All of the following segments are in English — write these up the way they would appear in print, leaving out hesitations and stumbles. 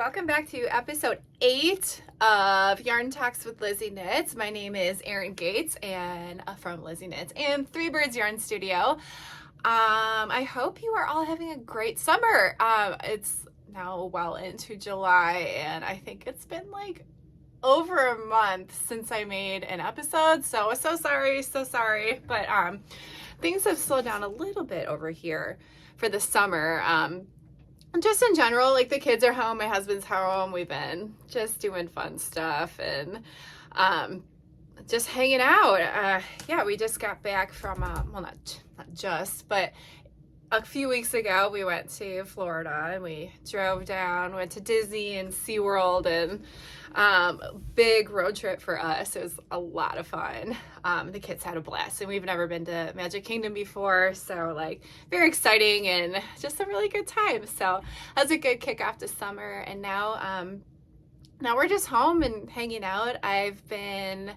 welcome back to episode 8 of Yarn Talks with Lizzy Knits. My name is Erin Gates and from Lizzy Knits and Three Birds Yarn Studio. I hope you are all having a great summer. It's now well into July and I think it's been like over a month since I made an episode, so sorry, but things have slowed down a little bit over here for the summer. Just in general, like the kids are home, my husband's home, we've been just doing fun stuff and just hanging out. Yeah, we just got back from, well, not just, but a few weeks ago we went to Florida and we drove down, went to Disney and SeaWorld, and big road trip for us. It was a lot of fun. The kids had a blast and we've never been to Magic Kingdom before, so like very exciting and just a really good time. So that was a good kickoff to summer, and now we're just home and hanging out. I've been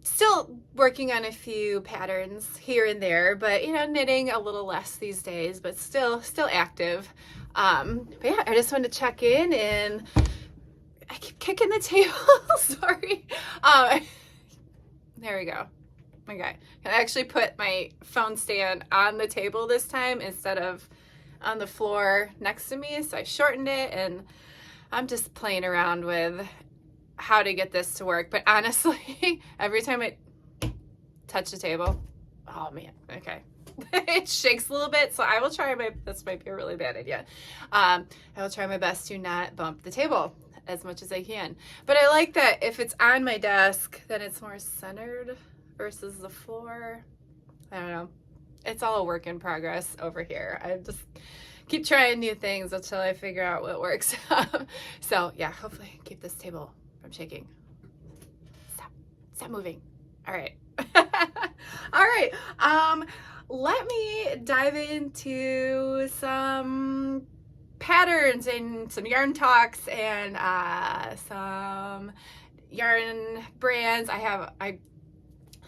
still working on a few patterns here and there, but you know, knitting a little less these days, but still active. But yeah, I just wanted to check in, and I keep kicking the table. Sorry. There we go. Okay. I actually put my phone stand on the table this time instead of on the floor next to me, so I shortened it, and I'm just playing around with how to get this to work. But honestly, every time I touch the table, oh man, okay. It shakes a little bit, so I will try this might be a really bad idea. I will try my best to not bump the table as much as I can. But I like that if it's on my desk, then it's more centered versus the floor. I don't know. It's all a work in progress over here. I just keep trying new things until I figure out what works. So yeah, hopefully keep this table from shaking. Stop moving. All right. All right. Let me dive into some patterns and some yarn talks and some yarn brands.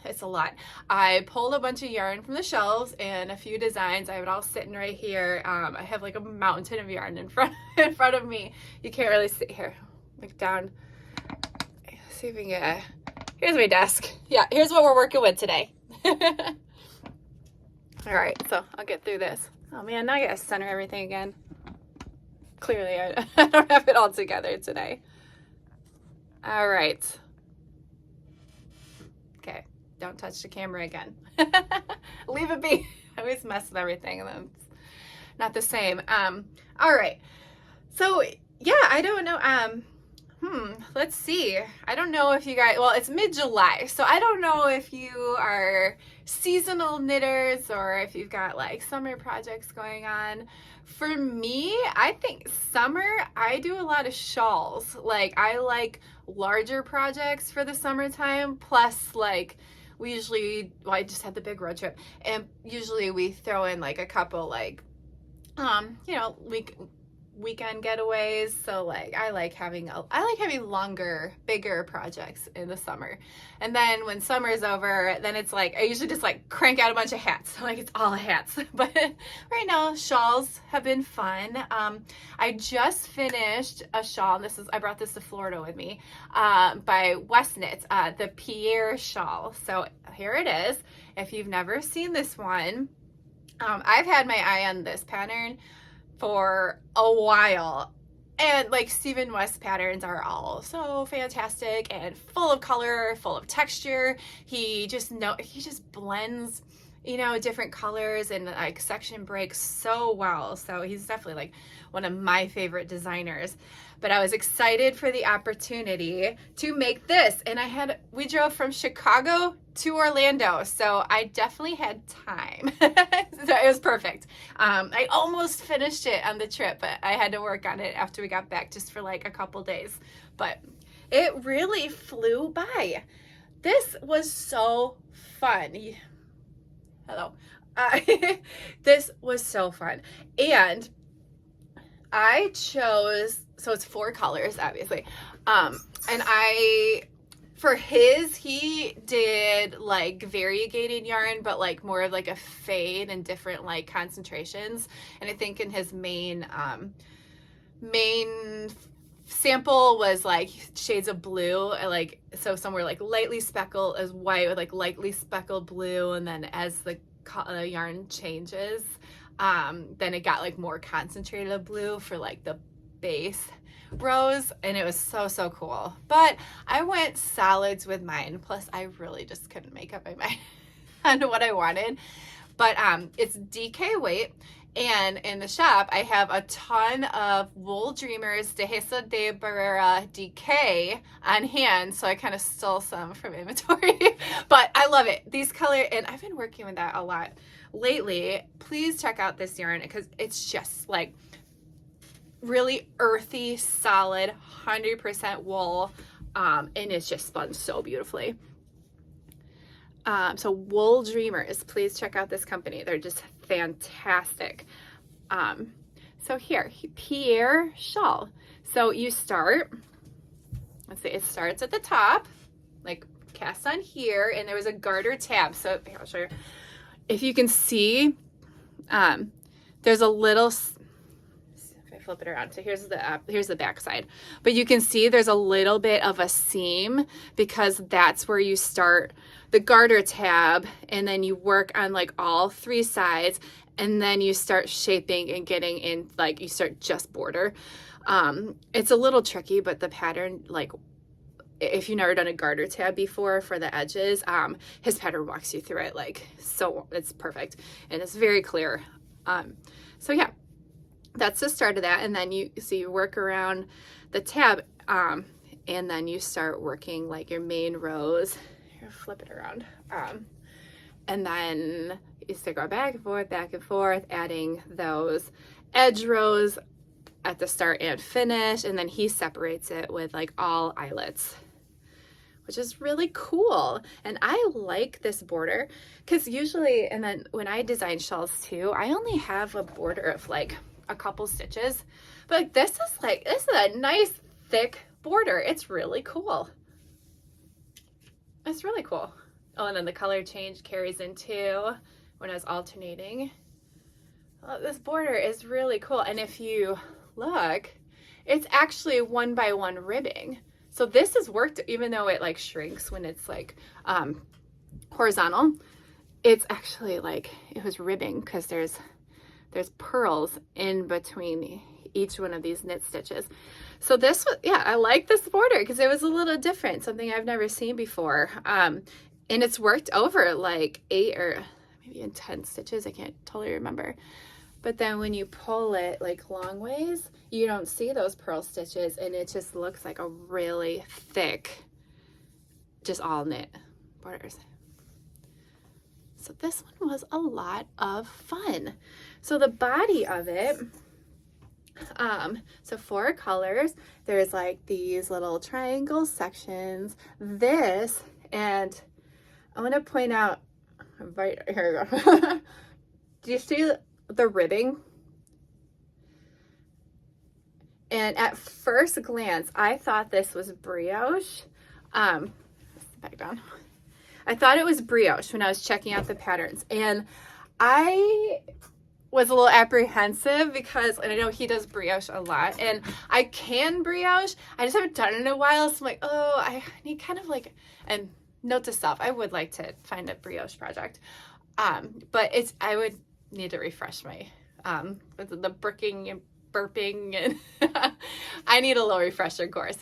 It's a lot. I pulled a bunch of yarn from the shelves and a few designs. I have it all sitting right here. I have like a mountain of yarn in front of me. You can't really see here. Look down. See if we can get here's my desk. Yeah, here's what we're working with today. All right, so I'll get through this. Oh man, now I gotta center everything again. Clearly, I don't have it all together today. All right. Okay, don't touch the camera again. Leave it be. I always mess with everything, and then it's not the same. All right. So yeah, I don't know. Let's see. I don't know if you guys, well, it's mid-July, so I don't know if you are seasonal knitters or if you've got like summer projects going on. For me, I think summer, I do a lot of shawls. Like I like larger projects for the summertime, plus like we usually, well, I just had the big road trip, and usually we throw in like a couple like, you know, weekend getaways. So like I like having longer, bigger projects in the summer. And then when summer is over, then it's like I usually just like crank out a bunch of hats. Like it's all hats. But right now shawls have been fun. I just finished a shawl, and I brought this to Florida with me, by West Knits, the Pierre Shawl. So here it is. If you've never seen this one, I've had my eye on this pattern for a while, and like Stephen West patterns are all so fantastic and full of color, full of texture. He just blends, you know, different colors and like section breaks so well. So he's definitely like one of my favorite designers. But I was excited for the opportunity to make this, and we drove from Chicago to Orlando, so I definitely had time. So it was perfect. I almost finished it on the trip, but I had to work on it after we got back just for like a couple days. But it really flew by. This was so fun. Hello. This was so fun. And I chose, so it's 4 colors, obviously. And he did like variegated yarn, but like more of like a fade and different like concentrations. And I think in his main main sample was like shades of blue, like, so some were like lightly speckled as white with like lightly speckled blue, and then as the yarn changes, then it got like more concentrated blue for like the base rows, and it was so cool. But I went solids with mine, plus I really just couldn't make up my mind on what I wanted. But it's DK weight, and in the shop I have a ton of Wooldreamers Dehesa de Barrera DK on hand, so I kind of stole some from inventory. But I love it, these color, and I've been working with that a lot lately. Please check out this yarn because it's just like really earthy, solid, 100% wool, and it's just spun so beautifully. So Wooldreamers, please check out this company. They're just fantastic. So here, Pierre Shawl. So you start, let's see, it starts at the top, like cast on here, and there was a garter tab. So here, I'll show you. If you can see, there's a little, flip it around. So here's the back side, but you can see there's a little bit of a seam because that's where you start the garter tab, and then you work on like all three sides, and then you start shaping and getting in, like you start just border. It's a little tricky, but the pattern, like if you've never done a garter tab before for the edges, his pattern walks you through it, like, so it's perfect and it's very clear. So yeah, that's the start of that. And then you work around the tab, and then you start working like your main rows. Here, flip it around. And then you start going back and forth, adding those edge rows at the start and finish. And then he separates it with like all eyelets, which is really cool. And I like this border because usually, and then when I design shawls too, I only have a border of like a couple stitches, but this is a nice thick border. It's really cool. It's really cool. Oh, and then the color change carries into when I was alternating. Oh, this border is really cool. And if you look, it's actually 1x1 ribbing. So this is worked, even though it like shrinks when it's like horizontal, it's actually like, it was ribbing because there's purls in between each one of these knit stitches. So this was, yeah, I like this border because it was a little different, something I've never seen before. And it's worked over like 8 or maybe even 10 stitches. I can't totally remember. But then when you pull it like long ways, you don't see those purl stitches, and it just looks like a really thick, just all knit borders. So this one was a lot of fun. So the body of it, so 4 colors, there's like these little triangle sections, this, and I want to point out, right here we go. Do you see the ribbing? And at first glance, I thought this was brioche. Back down. I thought it was brioche when I was checking out the patterns, and I was a little apprehensive because, and I know he does brioche a lot, and I can brioche, I just haven't done it in a while, so I'm like, oh, I need kind of like, and note to self, I would like to find a brioche project, but I would need to refresh my, the bricking and burping, and I need a little refresher course,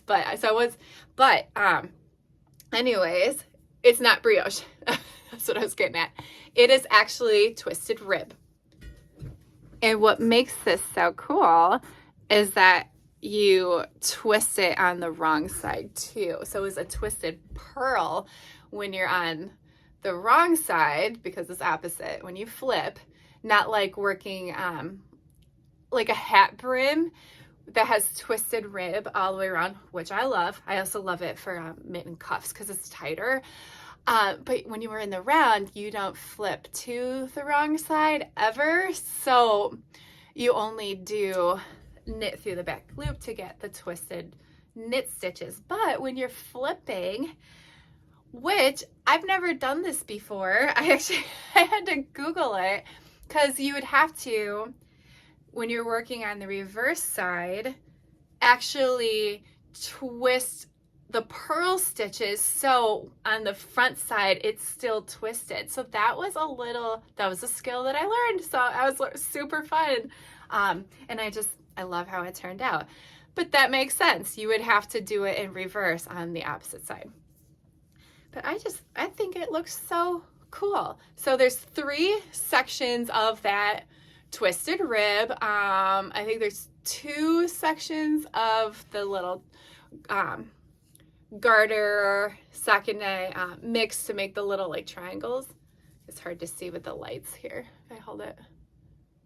anyways, it's not brioche. That's what I was getting at. It is actually twisted rib. And what makes this so cool is that you twist it on the wrong side too. So it's a twisted purl when you're on the wrong side, because it's opposite when you flip, not like working like a hat brim that has twisted rib all the way around, which I love. I also love it for mitten cuffs because it's tighter. But when you were in the round, you don't flip to the wrong side ever. So you only do knit through the back loop to get the twisted knit stitches. But when you're flipping, which I've never done this before, I had to Google it, because you would have to, when you're working on the reverse side, actually twist the purl stitches so on the front side it's still twisted. So that was a skill that I learned. So I was super fun. And I love how it turned out. But that makes sense. You would have to do it in reverse on the opposite side. But I think it looks so cool. So there's 3 sections of that twisted rib. I think there's 2 sections of the little garter stockinette mix to make the little like triangles. It's hard to see with the lights here. If I hold it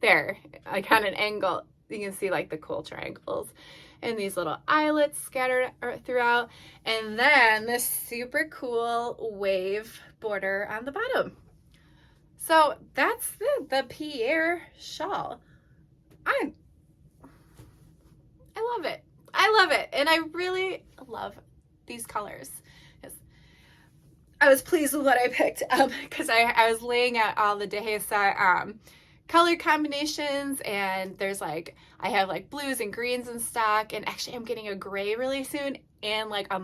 there, like on an angle, you can see like the cool triangles and these little eyelets scattered throughout, and then this super cool wave border on the bottom. So that's the Pierre Shawl. I love it. I love it, and I really love these colors. I was pleased with what I picked because I was laying out all the Dehesa color combinations, and there's like, I have like blues and greens in stock, and actually I'm getting a gray really soon, and like a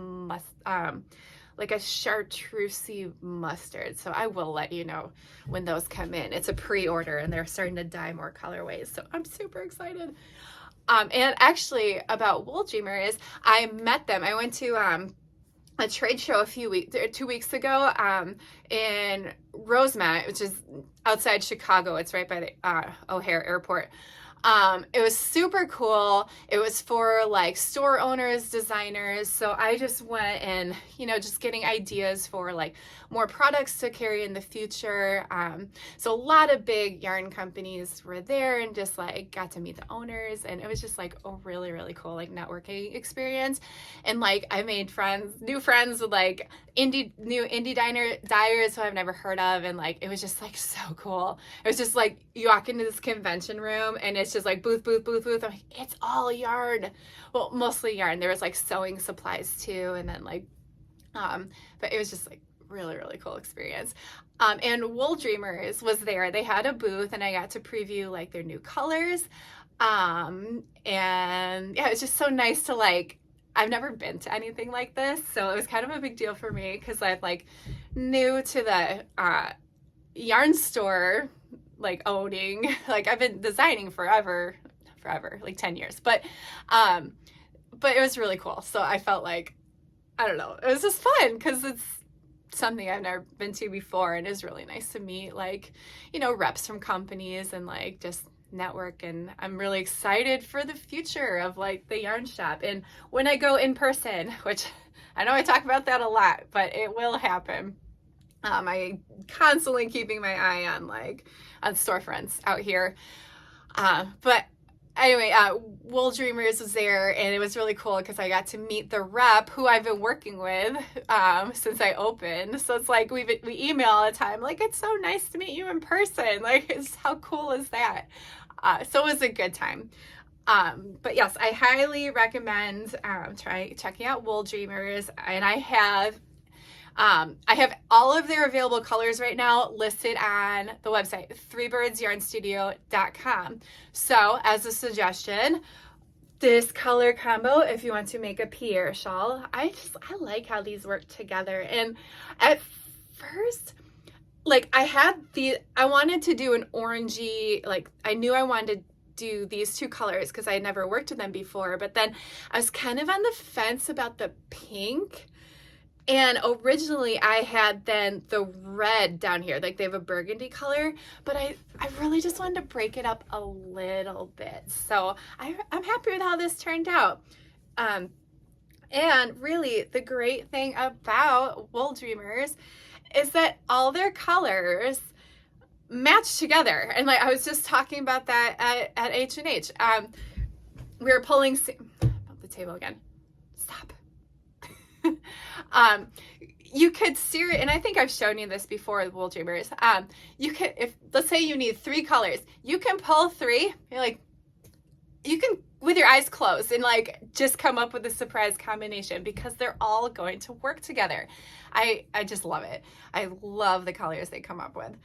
chartreusey mustard. So I will let you know when those come in. It's a pre-order and they're starting to dye more colorways. So I'm super excited. And actually about Wooldreamers, I met them. I went to a trade show 2 weeks ago in Rosemont, which is outside Chicago. It's right by the O'Hare Airport. It was super cool. It was for like store owners, designers. So I just went and, just getting ideas for like more products to carry in the future. So a lot of big yarn companies were there, and just like got to meet the owners, and it was just like a really, really cool like networking experience. And like I made new friends with like new indie dyers who I've never heard of, and like it was just like so cool. It was just like you walk into this convention room and it's just like booth. I'm like, it's all yarn. Well, mostly yarn. There was like sewing supplies too, and then like but it was just like really, really cool experience. And Wooldreamers was there. They had a booth, and I got to preview like their new colors. And yeah, it was just so nice to like, I've never been to anything like this, so it was kind of a big deal for me because I'm like new to the yarn store, like owning, like I've been designing forever, like 10 years, but it was really cool. So I felt like, I don't know, it was just fun because it's something I've never been to before, and it's really nice to meet like, reps from companies and like just network. And I'm really excited for the future of like the yarn shop, and when I go in person, which I know I talk about that a lot, but it will happen. I constantly keeping my eye on storefronts out here, but anyway, Wooldreamers was there, and it was really cool because I got to meet the rep who I've been working with since I opened. So it's like we email all the time, like, it's so nice to meet you in person. Like, how cool is that? So it was a good time. But yes, I highly recommend checking out Wooldreamers, and I have all of their available colors right now listed on the website, threebirdsyarnstudio.com. So as a suggestion, this color combo, if you want to make a Pierre shawl, I like how these work together. And at first, like I wanted to do an orangey, like I knew I wanted to do these 2 colors because I had never worked with them before, but then I was kind of on the fence about the pink. And originally I had then the red down here, like they have a burgundy color, but I really just wanted to break it up a little bit. So I'm happy with how this turned out. And really the great thing about Wooldreamers is that all their colors match together. And like I was just talking about that at H&H. We were pulling, bump the table again. Stop. You could sear it, and I think I've shown you this before with Wooldreamers. You could, if let's say you need 3 colors, you can pull 3. You're like, you can with your eyes closed and like just come up with a surprise combination because they're all going to work together. I just love it. I love the colors they come up with.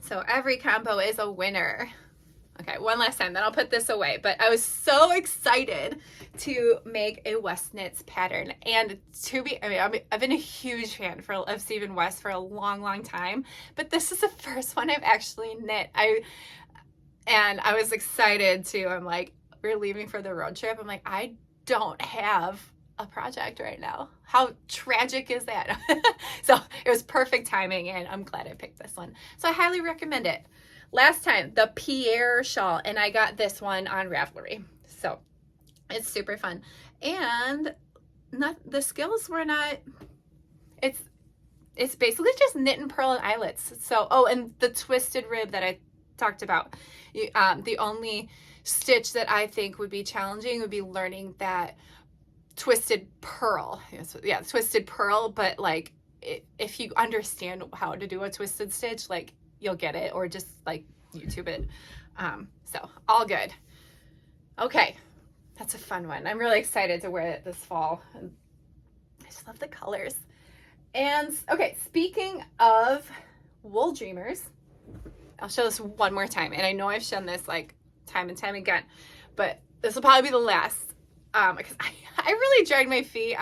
So every combo is a winner. Okay, one last time, then I'll put this away. But I was so excited to make a West Knits pattern. And I've been a huge fan of Stephen West for a long, long time. But this is the first one I've actually knit. And I was excited too. I'm like, we're leaving for the road trip. I'm like, I don't have a project right now. How tragic is that? So it was perfect timing, and I'm glad I picked this one. So I highly recommend it. Last time, the Pierre Shawl, and I got this one on Ravelry. So it's super fun. And the skills were not, it's basically just knit and purl and eyelets. So, oh, and the twisted rib that I talked about. The only stitch that I think would be challenging would be learning that twisted purl. Yeah, twisted purl, but like if you understand how to do a twisted stitch, like you'll get it, or just like YouTube it. So all good. Okay, that's a fun one. I'm really excited to wear it this fall. I just love the colors. And okay, speaking of Wooldreamers, I'll show this one more time. And I know I've shown this like time and time again, but this will probably be the last, because I really dragged my feet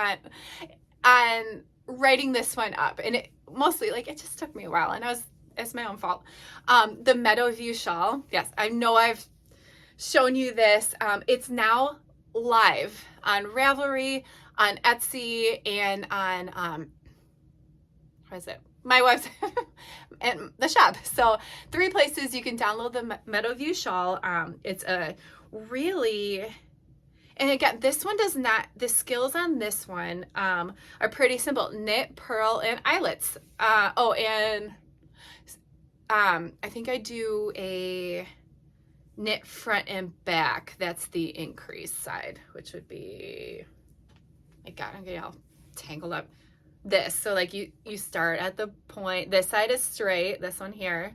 on writing this one up. And it mostly, like, it just took me a while, and it's my own fault. The Meadowvue shawl. Yes, I know I've shown you this. It's now live on Ravelry, on Etsy, and on, what is it? My website and the shop. So 3 places you can download the Meadowvue shawl. It's a really, and again, this one does not, the skills on this one are pretty simple. Knit, purl, and eyelets. And I think I do a knit front and back. That's the increase side, which would be, my God, I'm getting all tangled up. This, so like you start at the point, this side is straight, this one here,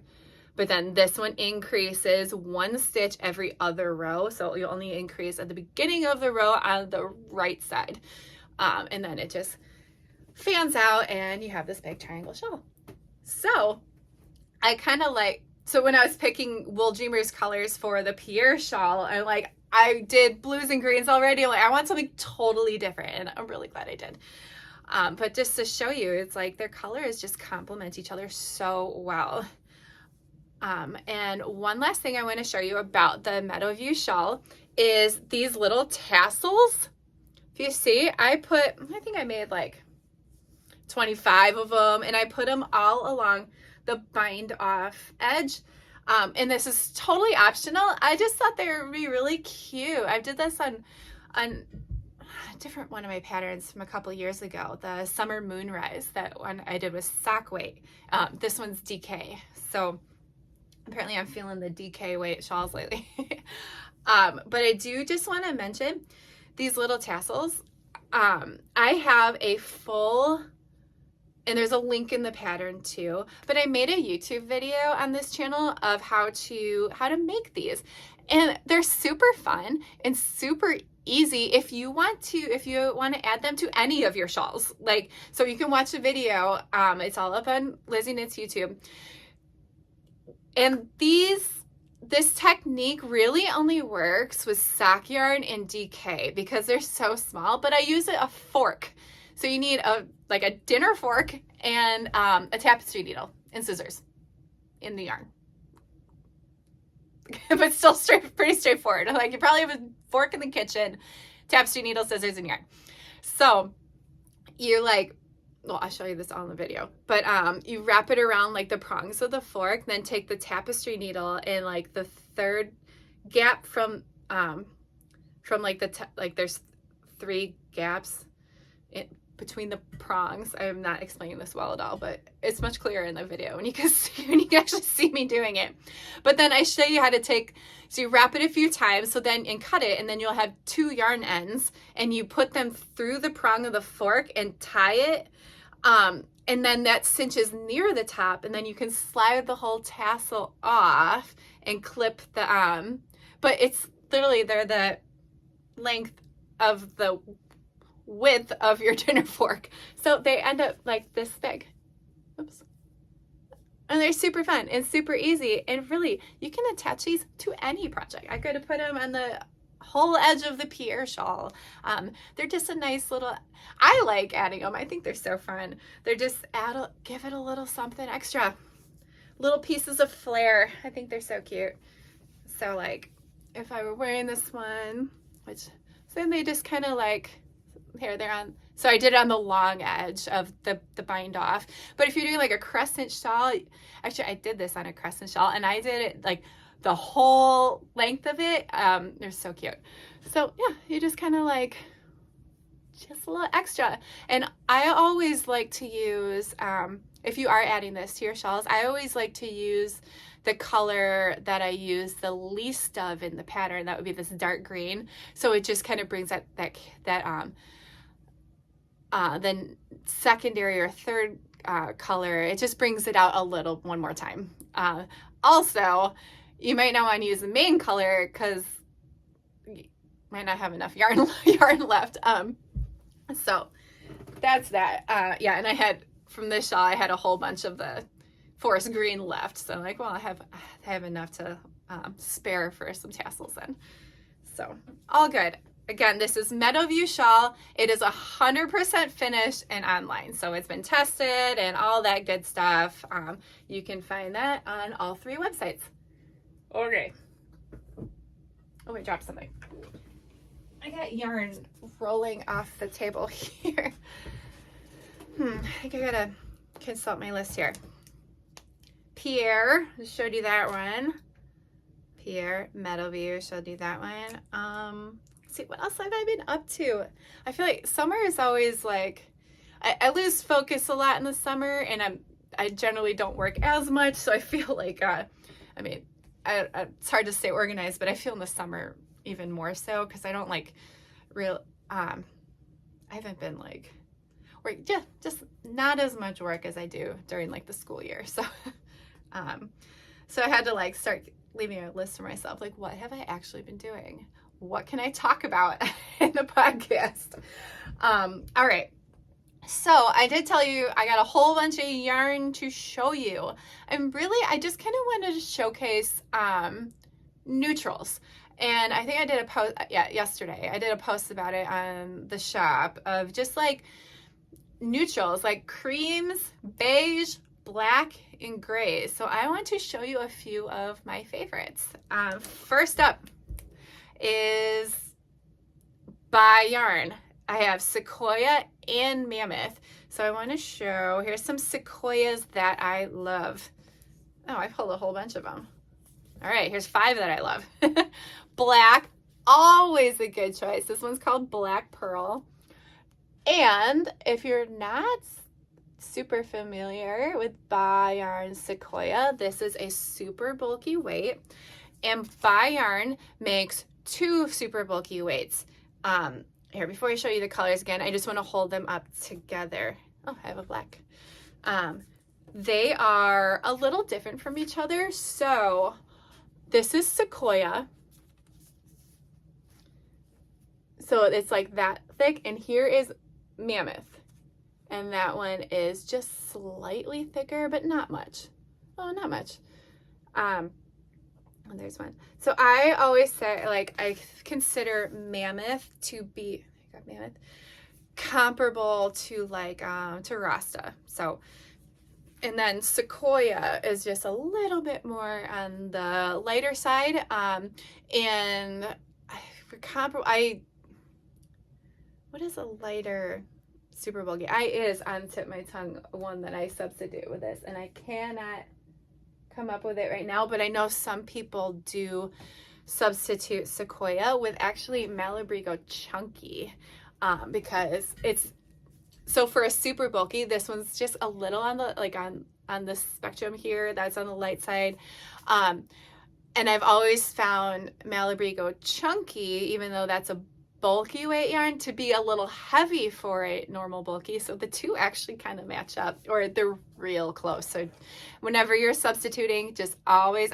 but then this one increases 1 stitch every other row, so you only increase at the beginning of the row on the right side, and then it just fans out and you have this big triangle shawl. So I kind of like, so when I was picking Wooldreamers colors for the Pierre shawl, I did blues and greens already. I'm like, I want something totally different, and I'm really glad I did. But just to show you, it's like their colors just complement each other so well. And one last thing I want to show you about the Meadowvue shawl is these little tassels. If you see, I think I made like 25 of them, and I put them all along the bind off edge. And this is totally optional. I just thought they would be really cute. I did this on a different one of my patterns from a couple years ago, the Summer Moonrise. That one I did with sock weight. This one's DK. So apparently I'm feeling the DK weight shawls lately. But I do just want to mention these little tassels. I have a full, and there's a link in the pattern too, but I made a YouTube video on this channel of how to make these, and they're super fun and super easy if you want to add them to any of your shawls. Like, so you can watch the video. It's all up on Lizzy Knits YouTube. And this technique really only works with sock yarn and DK because they're so small, but I use a fork. So you need a dinner fork and a tapestry needle and scissors in the yarn. But still pretty straightforward. Like, you probably have a fork in the kitchen, tapestry needle, scissors, and yarn. So you I'll show you this all in the video, but you wrap it around like the prongs of the fork, then take the tapestry needle and like the third gap from there's 3 gaps between the prongs. I'm not explaining this well at all, but it's much clearer in the video when you can actually see me doing it. But then I show you how to so you wrap it a few times, and cut it, and then you'll have 2 yarn ends, and you put them through the prong of the fork and tie it, and then that cinches near the top, and then you can slide the whole tassel off and clip the but it's literally they're the length of the width of your dinner fork, so they end up like this big. Oops. And they're super fun and super easy. And really, you can attach these to any project. I could have put them on the whole edge of the Pierre Shawl. They're just a nice little, I like adding them. I think they're so fun. They're just give it a little something extra. Little pieces of flair. I think they're so cute. So like if I were wearing this one, which then they just kind of like, here they're on, so I did it on the long edge of the bind off. But if you're doing like a crescent shawl, actually I did this on a crescent shawl and I did it like the whole length of it. They're so cute. So yeah, you just kind of like, just a little extra. And I always like to use, if you are adding this to your shawls, I always like to use the color that I use the least of in the pattern. That would be this dark green. So it just kind of brings that then secondary or third color, it just brings it out a little one more time. Also, you might not want to use the main color because you might not have enough yarn left. So that's that. Yeah, and I had, from this shawl, I had a whole bunch of the forest green left. So I'm like, well, I have enough to spare for some tassels then. So all good. Again, this is Meadowvue shawl. It is 100% finished and online. So it's been tested and all that good stuff. You can find that on all 3 websites. Okay. Oh, I dropped something. I got yarn rolling off the table here. I think I gotta consult my list here. Pierre, showed you that one. Pierre, Meadowvue, showed you that one. See, what else have I been up to? I feel like summer is always like, I lose focus a lot in the summer, and I generally don't work as much, so I feel like, I mean, it's hard to stay organized, but I feel in the summer even more so, because I don't like I haven't been like, just not as much work as I do during like the school year. So, so I had to like start leaving a list for myself, like, what have I actually been doing? What can I talk about in the podcast? All right. So I did tell you I got a whole bunch of yarn to show you. And really, I just kind of wanted to showcase neutrals. And I think I did a post, yesterday. I did a post about it on the shop of just like neutrals, like creams, beige, black, and gray. So I want to show you a few of my favorites. First up is Baah Yarn. I have Sequoia and Mammoth. So I want to show, here's some Sequoias that I love. Oh, I pulled a whole bunch of them. All right, here's 5 that I love. Black, always a good choice. This one's called Black Pearl. And if you're not super familiar with Baah Yarn Sequoia, this is a super bulky weight. And Baah Yarn makes 2 super bulky weights. Here, before I show you the colors again, I just want to hold them up together. Oh, I have a black. They are a little different from each other. So this is Sequoia. So it's like that thick. And here is Mammoth. And that one is just slightly thicker, but not much. Oh, not much. And there's one. So I always say, like, I consider Mammoth to be, I got Mammoth, comparable to like, to Rasta. So, and then Sequoia is just a little bit more on the lighter side. And for comparable, what is a lighter super bulky? It is on tip of my tongue, one that I substitute with this, and I cannot come up with it right now, but I know some people do substitute Sequoia with actually Malabrigo Chunky, because it's, so for a super bulky, this one's just a little on the, like on the spectrum here, that's on the light side. And I've always found Malabrigo Chunky, even though that's a bulky weight yarn, to be a little heavy for a normal bulky. So the 2 actually kind of match up, or they're real close. So whenever you're substituting, just always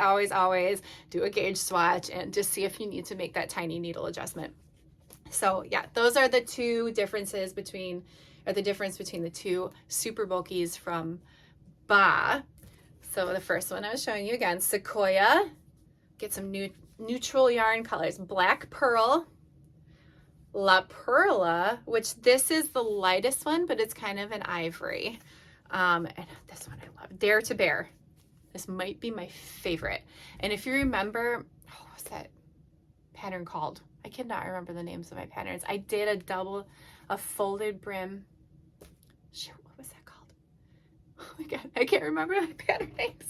do a gauge swatch and just see if you need to make that tiny needle adjustment. So yeah, those are the 2 differences between, or the difference between the 2 super bulkies from Baah. So the first one I was showing you again, Sequoia. Get some neutral yarn colors. Black Pearl. La Perla, which this is the lightest one, but it's kind of an ivory. And this one I love. Dare to Bear. This might be my favorite. And if you remember, what's that pattern called? I cannot remember the names of my patterns. I did a folded brim. Shoot, what was that called? Oh my God, I can't remember my pattern names.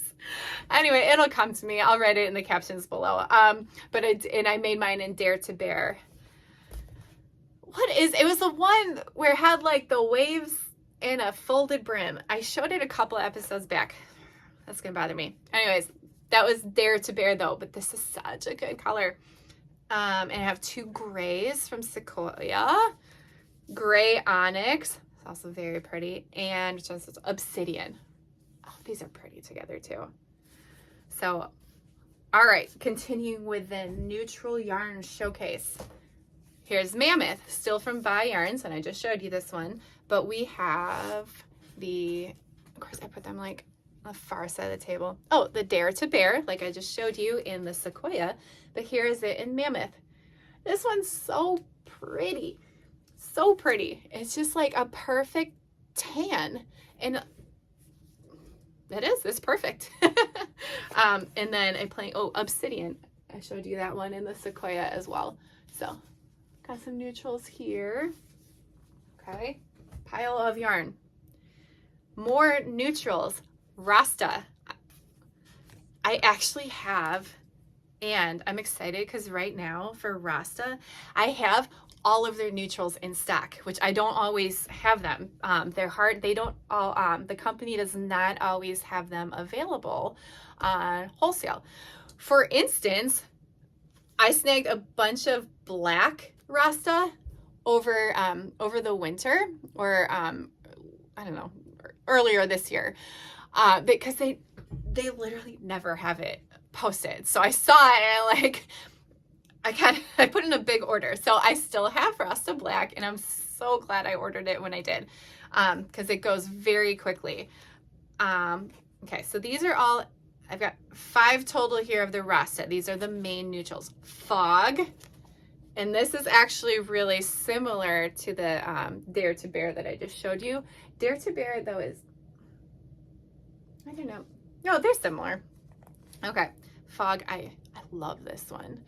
Anyway, it'll come to me. I'll write it in the captions below. But I made mine in Dare to Bear. It was the one where it had like the waves and a folded brim. I showed it a couple episodes back. That's gonna bother me. Anyways, that was Dare to Bear though, but this is such a good color. And I have two grays from Sequoia. Gray Onyx, it's also very pretty, and which is Obsidian. Oh, these are pretty together too. So, all right, continuing with the neutral yarn showcase. Here's Mammoth, still from Baah Yarns, and I just showed you this one, but we have of course I put them like on the far side of the table. Oh, the Dare to Bear, like I just showed you in the Sequoia, but here is it in Mammoth. This one's so pretty, so pretty. It's just like a perfect tan, and it's perfect. And then Obsidian. I showed you that one in the Sequoia as well. So got some neutrals here. Okay, pile of yarn. More neutrals. Rasta. I actually have, and I'm excited because right now for Rasta, I have all of their neutrals in stock, which I don't always have them. They're hard. They don't all, the company does not always have them available on wholesale. For instance, I snagged a bunch of black Rasta over the winter, or I don't know, earlier this year, because they literally never have it posted. So I saw it and I put in a big order. So I still have Rasta Black, and I'm so glad I ordered it when I did, because it goes very quickly. Okay, so these are all, I've got 5 total here of the Rasta. These are the main neutrals. Fog, and this is actually really similar to the Dare to Bear that I just showed you. Dare to Bear though is, I don't know. No, they're similar. Okay, Fog, I love this one.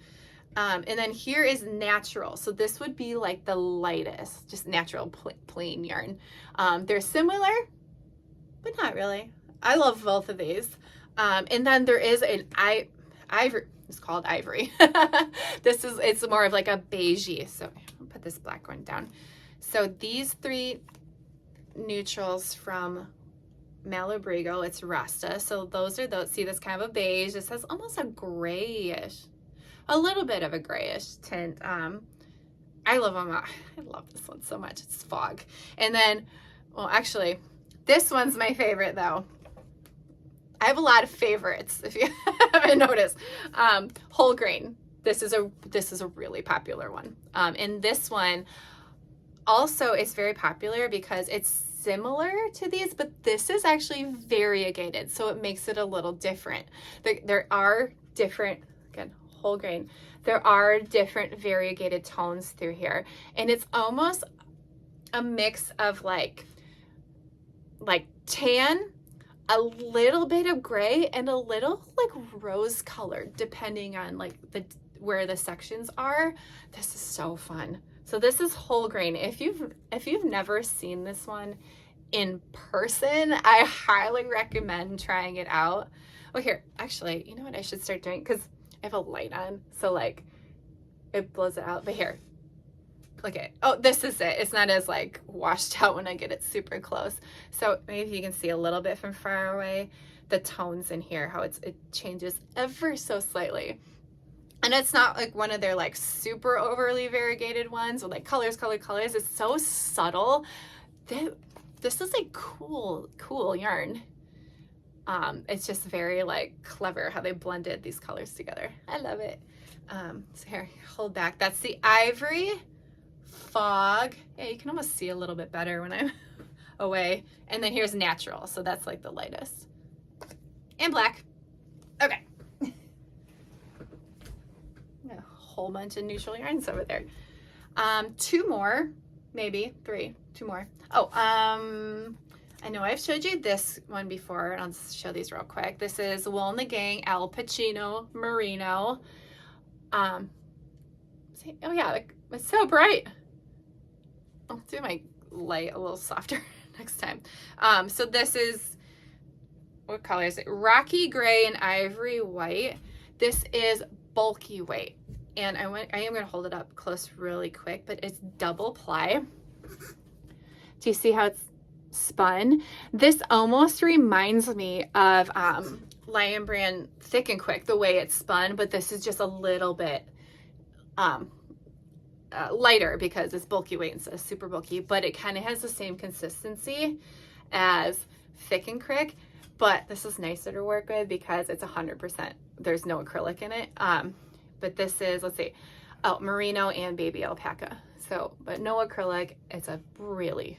And then here is Natural. So this would be like the lightest, just natural plain yarn. They're similar, but not really. I love both of these. And then there is an ivory. It's called Ivory. It's more of like a beigey. So I'll put this black one down. So these 3 neutrals from Malabrigo, it's Rasta. So those are those. See, this kind of a beige. This has almost a grayish, a little bit of a grayish tint. I love them. I love this one so much. It's Fog. And then, well, actually, this one's my favorite though. I have a lot of favorites, if you haven't noticed. Whole grain. This is a really popular one. And this one also is very popular because it's similar to these, but this is actually variegated, so it makes it a little different. There are different, again, whole grain. There are different variegated tones through here, and it's almost a mix of like tan, a little bit of gray, and a little like rose colored, depending on like where the sections are. This is so fun. So this is whole grain. If you've never seen this one in person, I highly recommend trying it out. Oh, here, actually, you know what I should start doing? Because I have a light on, so like it blows it out. But here, look at it. Oh, this is it. It's not as like washed out when I get it super close. So maybe you can see a little bit from far away the tones in here, how it changes ever so slightly. And it's not like one of their like super overly variegated ones with like colors. It's so subtle. This is like cool yarn. It's just very like clever how they blended these colors together. I love it. So here, hold back. That's the Ivory, Fog. Yeah, you can almost see a little bit better when I'm away. And then here's Natural. So that's like the lightest. and black. Okay. A whole bunch of neutral yarns over there. 2 more, maybe 3, 2 more. Oh, I know I've showed you this one before, and I'll just show these real quick. This is Wool and the Gang Al Pacino Merino. See, oh yeah, it's so bright. I'll do my light a little softer next time. So this is, what color is it? Rocky gray and ivory white. This is bulky weight. And I am going to hold it up close really quick, but it's double ply. Do you see how it's spun? This almost reminds me of Lion Brand Thick and Quick, the way it's spun, but this is just a little bit lighter because it's bulky weight instead of super bulky, but it kind of has the same consistency as Thick and Quick, but this is nicer to work with because it's 100%. There's no acrylic in it. But this is, let's see, oh, merino and baby alpaca. So, but no acrylic. It's a really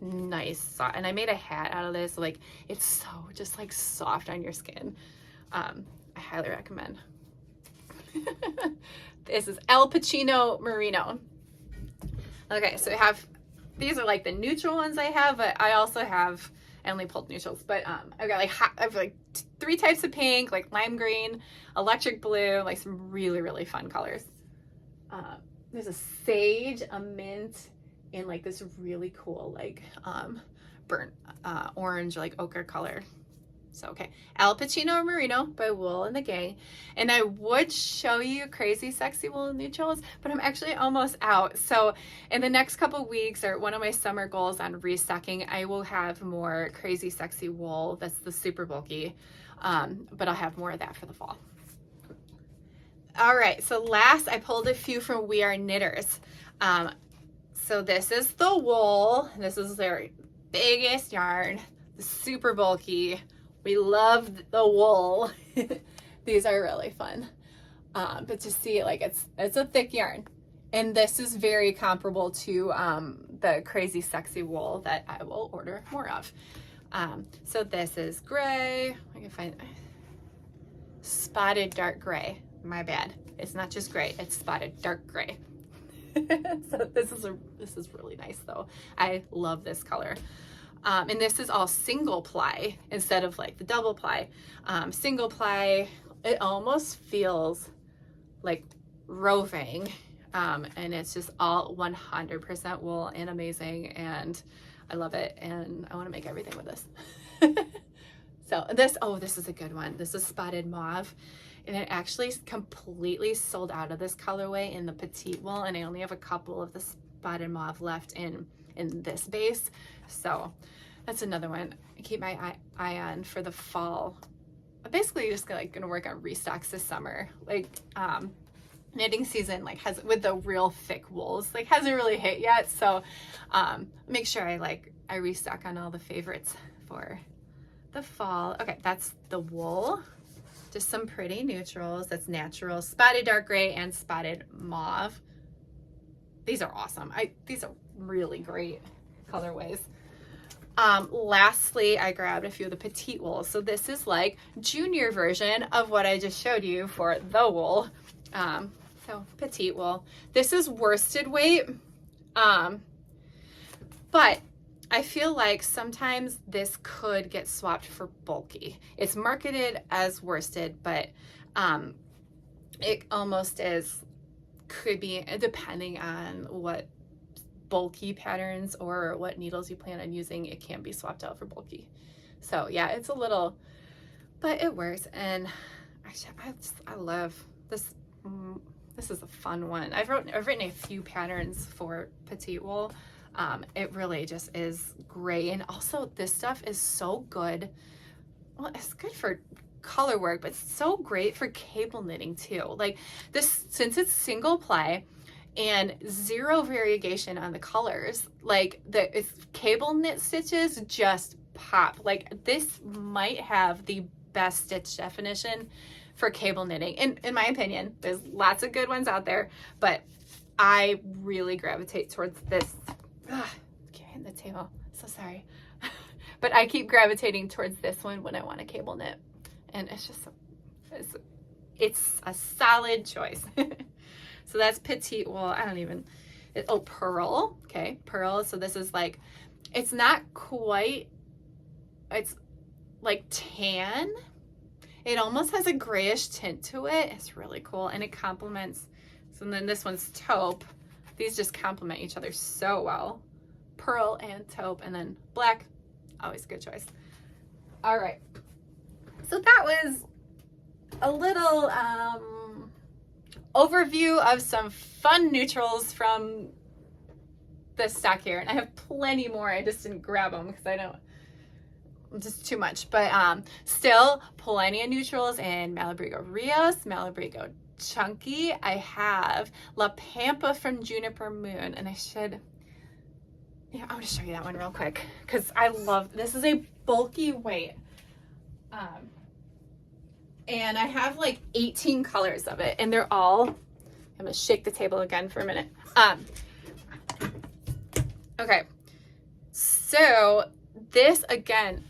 nice soft, and I made a hat out of this. Like, it's so just like soft on your skin. I highly recommend. This is Al Pacino Merino. Okay, so I have, these are like the neutral ones I have, but I also have, I only pulled neutrals, but I've got like, I have like 3 types of pink, like lime green, electric blue, like some really, really fun colors. There's a sage, a mint, and like this really cool, like burnt orange, like ochre color. So, okay, Al Pacino Merino by Wool and the Gang. And I would show you Crazy Sexy Wool neutrals, but I'm actually almost out. So in the next couple weeks, or one of my summer goals on restocking, I will have more Crazy Sexy Wool. That's the super bulky, but I'll have more of that for the fall. All right, so last I pulled a few from We Are Knitters. So this is the wool. This is their biggest yarn, super bulky. We love the wool. These are really fun. But to see, like, it's a thick yarn. And this is very comparable to the Crazy Sexy Wool that I will order more of. So this is gray. I can find spotted dark gray. My bad. It's not just gray, it's spotted dark gray. So this is really nice though. I love this color. And this is all single ply instead of like the double ply. Single ply, it almost feels like roving. And it's just all 100% wool and amazing. And I love it. And I want to make everything with this. So this, oh, this is a good one. This is spotted mauve. And it actually completely sold out of this colorway in the Petite Wool. And I only have a couple of the spotted mauve left in this base. So that's another one I keep my eye on for the fall. I'm basically just gonna work on restocks this summer. Like knitting season has with the real thick wools hasn't really hit yet. So make sure I restock on all the favorites for the fall. Okay, that's the wool. Just some pretty neutrals. That's natural, spotted dark gray and spotted mauve. These are awesome. These are really great colorways. Lastly, I grabbed a few of the Petite Wool. So this is like junior version of what I just showed you for the wool. So Petite Wool. This is worsted weight. But I feel like sometimes this could get swapped for bulky. It's marketed as worsted, but it almost could be, depending on what bulky patterns or what needles you plan on using, it can be swapped out for bulky. So yeah, it's a little, but it works. And actually, I love this. This is a fun one. I've written a few patterns for Petite Wool. It really just is great. And also this stuff is so good. Well, it's good for color work, but it's so great for cable knitting too. Like this, since it's single ply and zero variegation on the colors, it's cable knit stitches just pop. Like this might have the best stitch definition for cable knitting. In my opinion, there's lots of good ones out there, but I really gravitate towards this. Can't hit the table, so sorry. But I keep gravitating towards this one when I want to cable knit. and it's just, it's a solid choice. So that's Petite Wool. I don't even, oh, purl. Okay, purl. So this is like, it's not quite, it's like tan. It almost has a grayish tint to it. It's really cool, and it complements. So then this one's taupe. These just complement each other so well. Purl and taupe, and then black, always a good choice. All right, so that was a little overview of some fun neutrals from the stock here, and I have plenty more. I just didn't grab them because I don't, just too much, but still plenty of neutrals in Malabrigo Rios, Malabrigo Chunky. I have La Pampa from Juniper Moon, and I should, yeah, I'm gonna show you that one real quick because I love, this is a bulky weight, and I have like 18 colors of it, and they're all, I'm gonna shake the table again for a minute. Okay, so this again,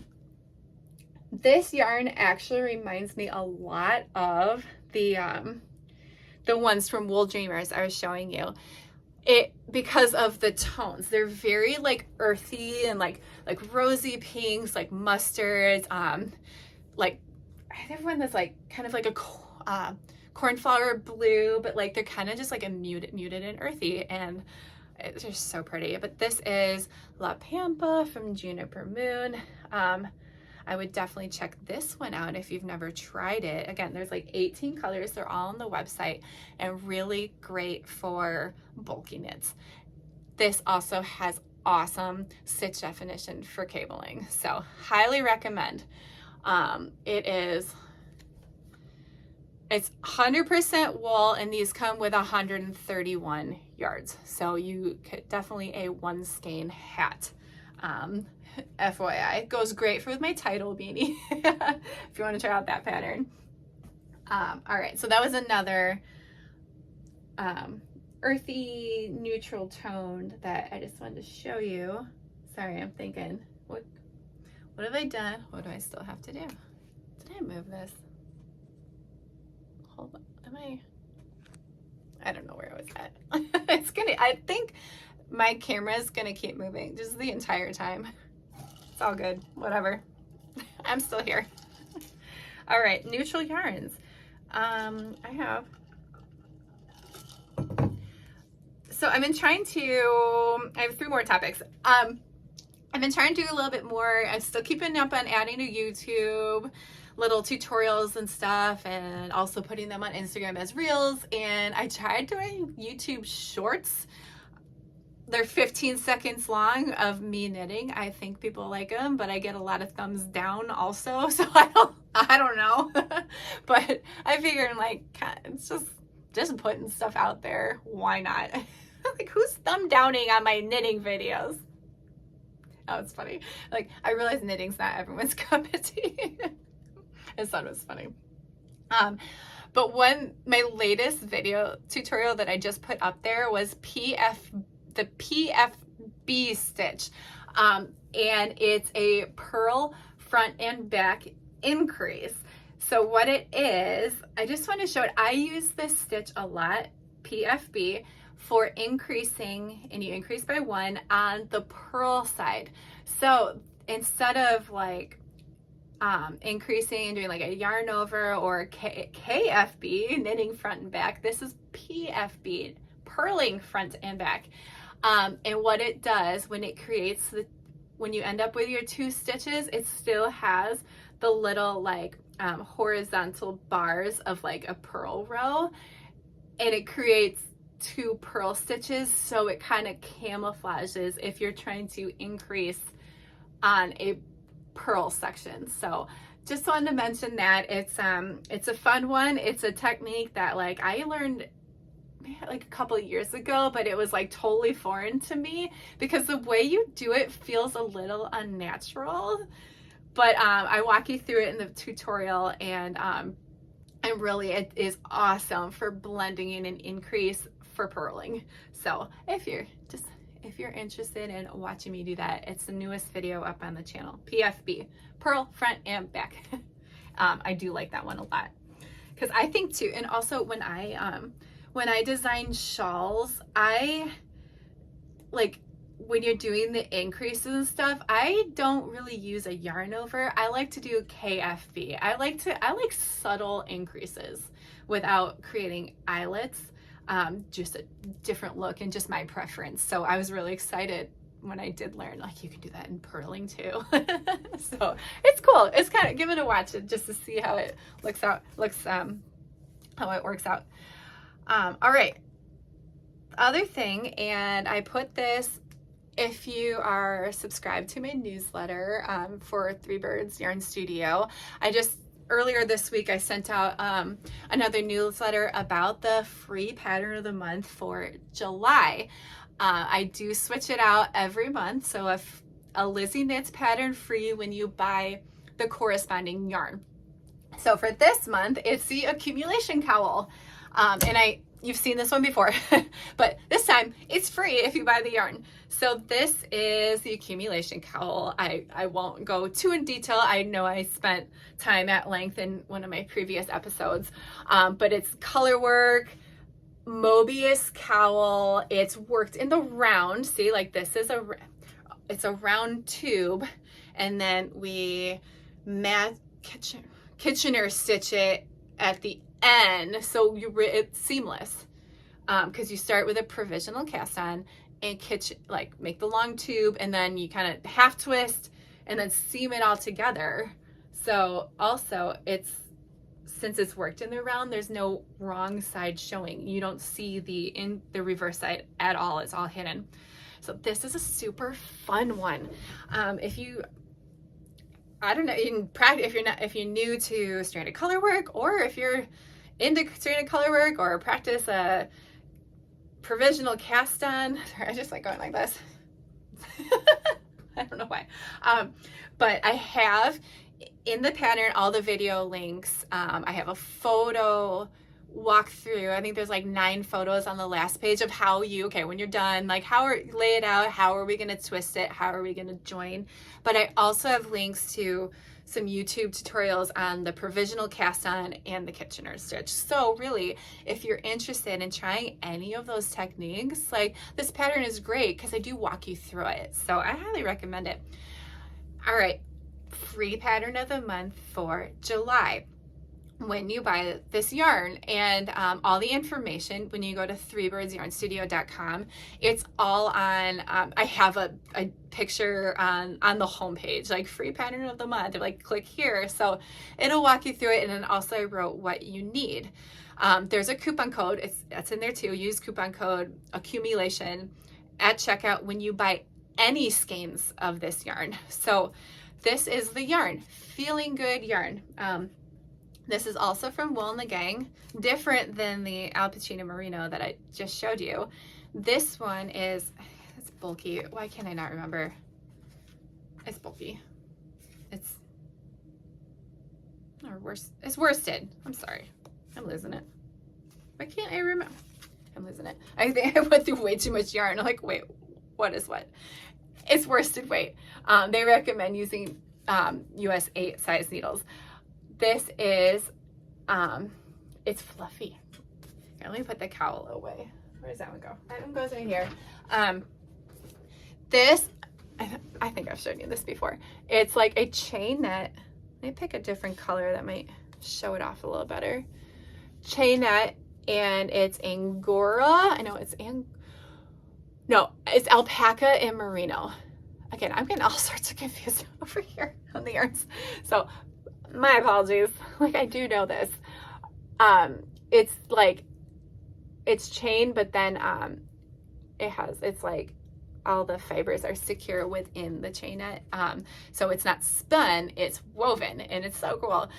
this yarn actually reminds me a lot of the ones from Wooldreamers I was showing you. It, because of the tones, they're very like earthy and like rosy pinks, like mustards, like I have one that's like kind of like a cornflower blue, but like they're kind of just like a muted and earthy, and it's just so pretty. But this is La Pampa from Juniper Moon. I would definitely check this one out if you've never tried it. Again, there's like 18 colors. They're all on the website and really great for bulky knits. This also has awesome stitch definition for cabling, so highly recommend. It's 100% wool, and these come with 131 yards. So you could definitely a one skein hat. FYI, goes great for with my title beanie if you want to try out that pattern. All right, so that was another earthy neutral toned that I just wanted to show you. Sorry, I'm thinking, what have I done? What do I still have to do? Did I move this? Hold on, I don't know where I was at. I think my camera is gonna keep moving just the entire time. It's all good, whatever. I'm still here. All right, neutral yarns. I have three more topics. I've been trying to do a little bit more. I'm still keeping up on adding to YouTube, little tutorials and stuff, and also putting them on Instagram as reels. And I tried doing YouTube shorts. They're 15 seconds long of me knitting. I think people like them, but I get a lot of thumbs down also. So I don't know. But I figured like, it's just putting stuff out there. Why not? Like, who's thumb downing on my knitting videos? Oh, it's funny. Like, I realize knitting's not everyone's cup of tea. I thought it was funny. But my latest video tutorial that I just put up there was the PFB stitch, and it's a purl front and back increase. So what it is, I just want to show it. I use this stitch a lot, PFB, for increasing, and you increase by 1 on the purl side. So instead of like increasing and doing like a yarn over or KFB, knitting front and back, this is PFB, purling front and back. And what it does when it creates when you end up with your 2 stitches, it still has the little like horizontal bars of like a purl row, and it creates 2 purl stitches, so it kind of camouflages if you're trying to increase on a purl section. So just wanted to mention that it's a fun one. It's a technique that like I learned like a couple of years ago, but it was like totally foreign to me because the way you do it feels a little unnatural. But I walk you through it in the tutorial, and really it is awesome for blending in an increase for purling. So if you're interested in watching me do that, it's the newest video up on the channel. PFB, purl front and back. I do like that one a lot. Because I think too, and also when I design shawls, I like when you're doing the increases and stuff, I don't really use a yarn over. I like to do KFB. I like subtle increases without creating eyelets. Just a different look and just my preference. So I was really excited when I did learn, like, you can do that in purling too. So it's cool. It's kind of, give it a watch just to see how it how it works out. All right. Other thing, and I put this, if you are subscribed to my newsletter for Three Birds Yarn Studio, earlier this week I sent out another newsletter about the free pattern of the month for July. I do switch it out every month, so if a Lizzy Knits pattern free when you buy the corresponding yarn. So for this month, it's the Accumulation Cowl, and you've seen this one before, but this time it's free if you buy the yarn. So this is the Accumulation Cowl. I won't go too in detail. I know I spent time at length in one of my previous episodes, but it's color work, Mobius cowl. It's worked in the round. See, like this is it's a round tube, and then we Kitchener stitch it at the end, so it's seamless, because you start with a provisional cast on and make the long tube, and then you kind of half twist and then seam it all together. So also since it's worked in the round, there's no wrong side showing. You don't see the reverse side at all. It's all hidden. So this is a super fun one. I don't know, you can practice if you're new to stranded color work, or if you're into stranded color work, or practice a provisional cast on. Sorry, I just like going like this. I don't know why. But I have in the pattern all the video links. I have a photo walkthrough. I think there's like 9 photos on the last page of how when you're done, like lay it out, how are we going to twist it, how are we going to join. But I also have links to some YouTube tutorials on the provisional cast on and the Kitchener stitch. So really, if you're interested in trying any of those techniques, like, this pattern is great because I do walk you through it. So I highly recommend it. All right, free pattern of the month for July. When you buy this yarn, and all the information, when you go to threebirdsyarnstudio.com, it's all on, I have a picture on the homepage, like free pattern of the month, like click here. So it'll walk you through it. And then also I wrote what you need. There's a coupon code, that's in there too. Use coupon code accumulation at checkout when you buy any skeins of this yarn. So this is the yarn, Feeling Good yarn. This is also from Wool and the Gang, different than the Alpacino Merino that I just showed you. This one it's bulky. Why can't I not remember? It's bulky. It's worsted. I'm sorry. I'm losing it. Why can't I remember? I'm losing it. I think I went through way too much yarn. I'm like, wait, what is what? It's worsted weight. They recommend using US 8 size needles. This is, it's fluffy. Here, let me put the cowl away. Where does that one go? That one goes right here. This, I think I've shown you this before. It's like a chain net. Let me pick a different color that might show it off a little better. Chain net, and it's Angora. I know it's it's alpaca and merino. Again, I'm getting all sorts of confused over here on the yarns. So my apologies. Like, I do know this. It's chain, but then it's like all the fibers are secure within the chain net. So it's not spun, it's woven, and it's so cool.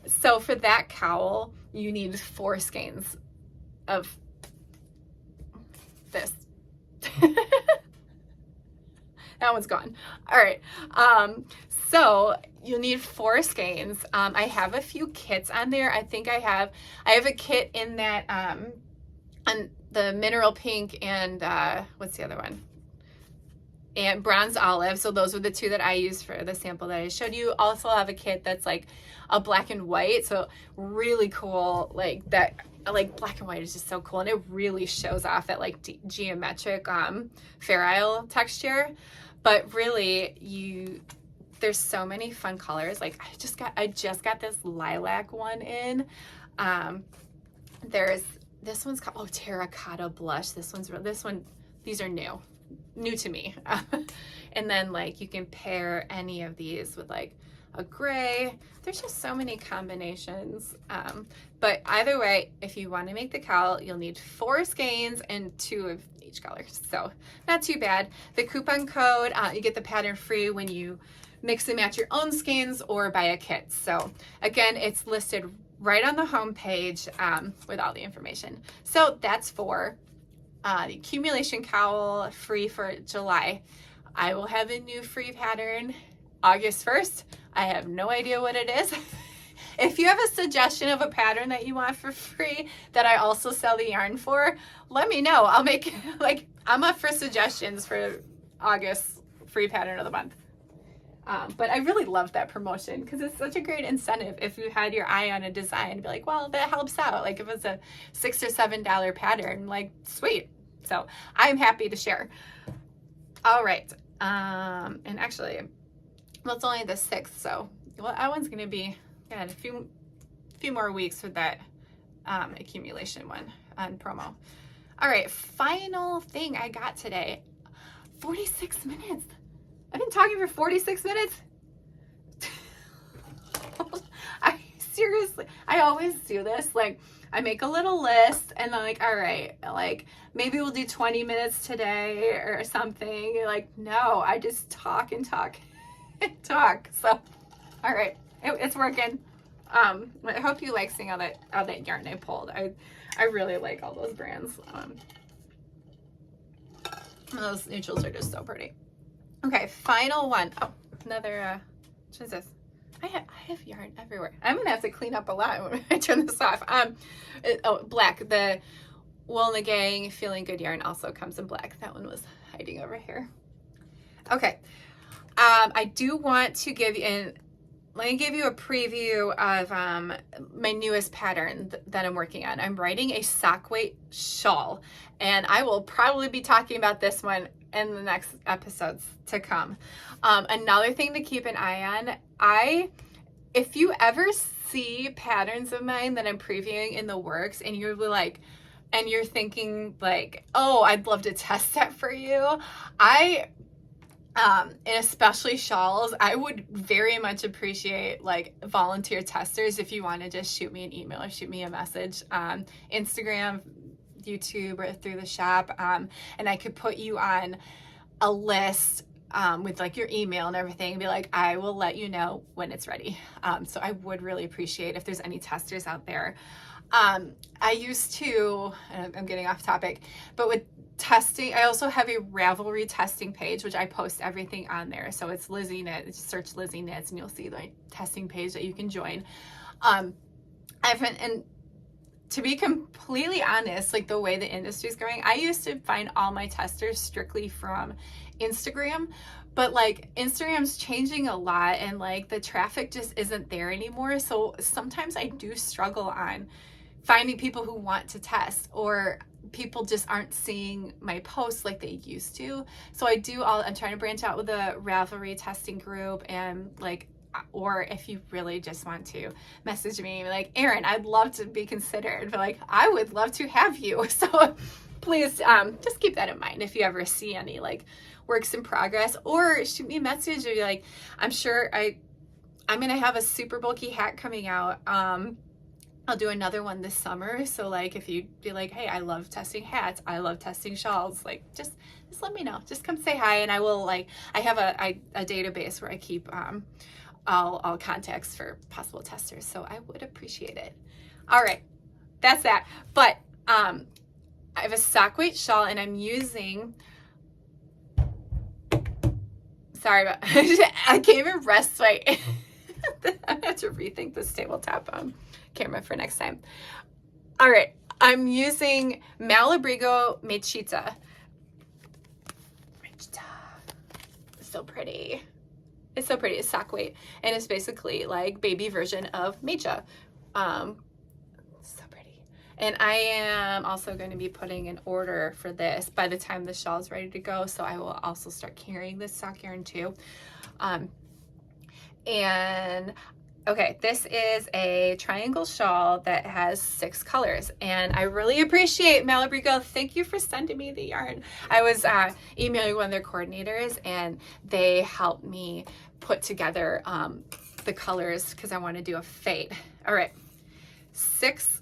So for that cowl, you need 4 skeins of this. That one's gone. All right. So you'll need 4 skeins. I have a few kits on there. I think I have a kit in that, on the mineral pink and, what's the other one? and bronze olive. So those were the two that I used for the sample that I showed you. Also have a kit that's like a black and white, so really cool. Like that, like black and white is just so cool, and it really shows off that like geometric Fair Isle texture. But really, there's so many fun colors. Like I just got this lilac one in. There's this one's called terracotta blush. These are new to me. And then like you can pair any of these with like a gray. There's just so many combinations. But either way, if you want to make the cowl, you'll need 4 skeins and 2 of each color. So not too bad. The coupon code, you get the pattern free when you mix and match your own skeins or buy a kit. So again, it's listed right on the home page with all the information. So that's for the Accumulation Cowl free for July. I will have a new free pattern August 1st. I have no idea what it is. If you have a suggestion of a pattern that you want for free that I also sell the yarn for, let me know. I'll make, like, I'm up for suggestions for August free pattern of the month. But I really love that promotion because it's such a great incentive. If you had your eye on a design, be like, well, that helps out. Like if it's a $6 or $7 pattern, like sweet. So I'm happy to share. All right. And actually, well, it's only the 6th. So well, that one's going to be a few more weeks with that accumulation one on promo. All right. Final thing I got today, 46 minutes. I've been talking for 46 minutes. I always do this. Like, I make a little list and I'm like, all right, like maybe we'll do 20 minutes today or something. Like, no, I just talk and talk and talk. So, all right, it's working. I hope you like seeing all that yarn I pulled. I really like all those brands. Those neutrals are just so pretty. Okay, final one. Oh, another, what is this? I have yarn everywhere. I'm going to have to clean up a lot when I turn this off. Black. The Wool and the Gang Feeling Good yarn also comes in black. That one was hiding over here. Okay. I do want to give you, let me give you a preview of my newest pattern that I'm working on. I'm writing a sock weight shawl, and I will probably be talking about this one in the next episodes to come. Another thing to keep an eye on, if you ever see patterns of mine that I'm previewing in the works and you're like, and you're thinking like, oh, I'd love to test that for you. And especially shawls, I would very much appreciate like volunteer testers. If you want to just shoot me an email or shoot me a message on Instagram, YouTube, or through the shop, and I could put you on a list with like your email and everything and be like, I will let you know when it's ready. So I would really appreciate if there's any testers out there. I used to, I'm getting off topic, but with testing, I also have a Ravelry testing page, which I post everything on there. So it's Lizzy Knits, just search Lizzy Knits and you'll see the testing page that you can join. And to be completely honest, like the way the industry is going, I used to find all my testers strictly from Instagram, but like Instagram's changing a lot and like the traffic just isn't there anymore. So sometimes I do struggle on finding people who want to test, or people just aren't seeing my posts like they used to. So I'm trying to branch out with a Ravelry testing group, and like, or if you really just want to message me like, Erin, I'd love to be considered, but like, I would love to have you. So please just keep that in mind if you ever see any like works in progress, or shoot me a message or be like, I'm sure I'm gonna have a super bulky hat coming out. I'll do another one this summer. So like, if you be like, hey, I love testing hats, I love testing shawls, like just let me know. Just come say hi, and I will, like, I have a database where I keep all contacts for possible testers. So I would appreciate it. All right, that's that. But I have a sock weight shawl, and I'm using, sorry about, I can't even rest right. I have to rethink this tabletop camera for next time. All right, I'm using Malabrigo Mechita. so pretty. It's so pretty. It's sock weight, and it's basically like baby version of Mechita. So pretty. And I am also going to be putting an order for this by the time the shawl is ready to go, so I will also start carrying this sock yarn too. And okay, this is a triangle shawl that has 6 colors, and I really appreciate Malabrigo. Thank you for sending me the yarn. I was emailing one of their coordinators, and they helped me put together the colors because I want to do a fade. All right, 6.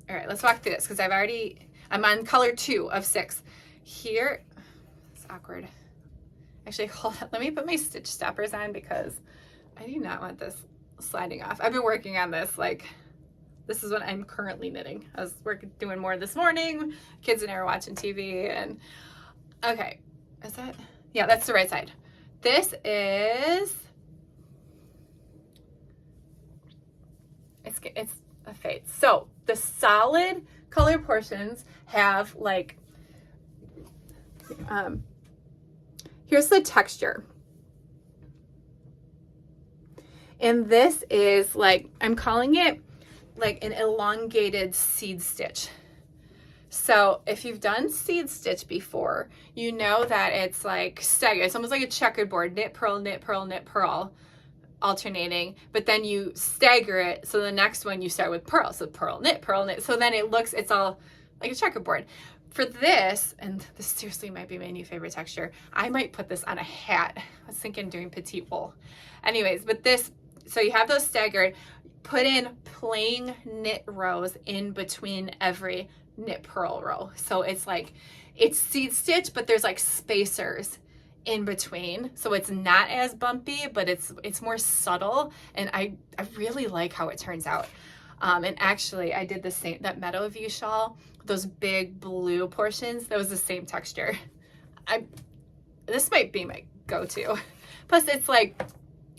All right, let's walk through this because I'm on color 2 of 6. Here, it's awkward. Actually, hold on. Let me put my stitch stoppers on because I do not want this sliding off. I've been working on this, like, this is what I'm currently knitting. I was doing more this morning. Kids and I were watching TV, and okay, is that, yeah, that's the right side. This is, it's a fade. So the solid color portions have like, here's the texture. And this is like, I'm calling it like an elongated seed stitch. So if you've done seed stitch before, you know that it's like staggered. It's almost like a checkerboard, knit, purl, knit, purl, knit, purl, alternating, but then you stagger it. So the next one you start with purl. So purl, knit, purl, knit. So then it's all like a checkerboard. For this, and this seriously might be my new favorite texture, I might put this on a hat. I was thinking doing petite wool. Anyways, but this, so you have those staggered, put in plain knit rows in between every knit purl row. So it's like, it's seed stitch, but there's like spacers in between. So it's not as bumpy, but it's more subtle. And I really like how it turns out. And actually I did the same, that Meadowvue shawl, those big blue portions, that was the same texture. This might be my go-to. Plus it's like,